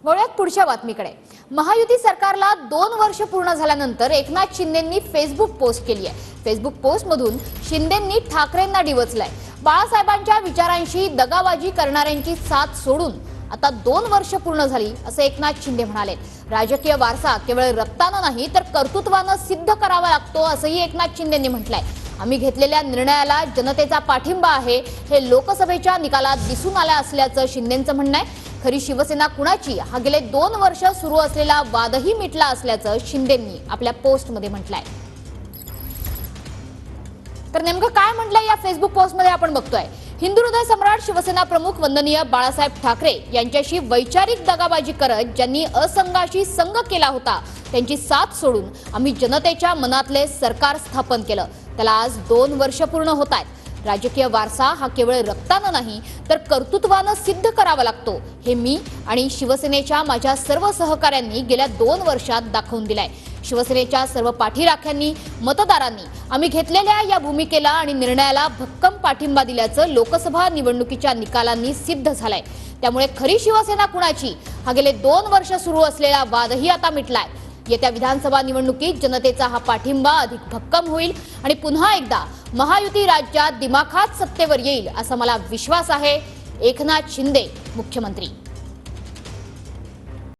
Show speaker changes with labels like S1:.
S1: वळूयात पुढच्या बातमीकडे। महायुती सरकारला 2 वर्ष पूर्ण झाल्यानंतर एकनाथ शिंदेंनी फेसबुक पोस्ट केली आहे। फेसबुक पोस्ट मधून शिंदेंनी ठाकरेंना डिवचलंय। बाळासाहेबांच्या विचारांशी दगाबाजी करणाऱ्यांची साथ सोडून आता 2 वर्ष पूर्ण झाली असं एकनाथ शिंदे म्हणाले। राजकीय वारसा केवळ रक्ताने नाही तर कर्तृत्वाने सिद्ध करावा लागतो असंही एकनाथ शिंदेंनी म्हटलंय। आम्ही घेतलेल्या निर्णयाला जनतेचा पाठिंबा आहे हे लोकसभेच्या निकालात दिसून आलं असल्याचं शिंदेंचं म्हणणं आहे। खरी शिवसेना कुणाची हा गेले 2 वर्ष सुरू असलेला वादही मिटला असल्याचं शिंदेंनी आपल्या पोस्टमध्ये म्हटलंय। तर नेमकं काय म्हटलंय या फेसबुक पोस्टमध्ये आपण बघतोय। हिंदू हृदय सम्राट शिवसेना प्रमुख वंदनीय बाळासाहेब ठाकरे यांच्याशी वैचारिक दगाबाजी करत ज्यांनी असंघाशी संघ केला होता त्यांची साथ सोडून आम्ही जनतेच्या मनातले सरकार स्थापन केलं। त्याला आज 2 वर्ष पूर्ण होत आहेत। राजकीय वारसा हा केवळ रक्ताने नाही तर कर्तृत्वाने सिद्ध करावा लागतो हे मी आणि शिवसेनेच्या माझ्या सर्व सहकाऱ्यांनी गेल्या 2 वर्षात दाखवून दिलाय। शिवसेनेच्या सर्व पाठीराख्यांनी मतदारांनी आम्ही घेतलेल्या या भूमिकेला आणि निर्णयाला भक्कम पाठिंबा दिल्याचं लोकसभा निवडणुकीच्या निकालांनी सिद्ध झालंय। त्यामुळे खरी शिवसेना कुणाची हा गेले 2 वर्ष सुरू असलेला वादही आता मिटलाय। येत्या विधानसभा निवडणुकीत जनतेचा हा पाठिंबा अधिक भक्कम होईल आणि पुन्हा एकदा महायुती राज्यात दिमाखात सत्तेवर येईल असा मला विश्वास आहे। एकनाथ शिंदे मुख्यमंत्री।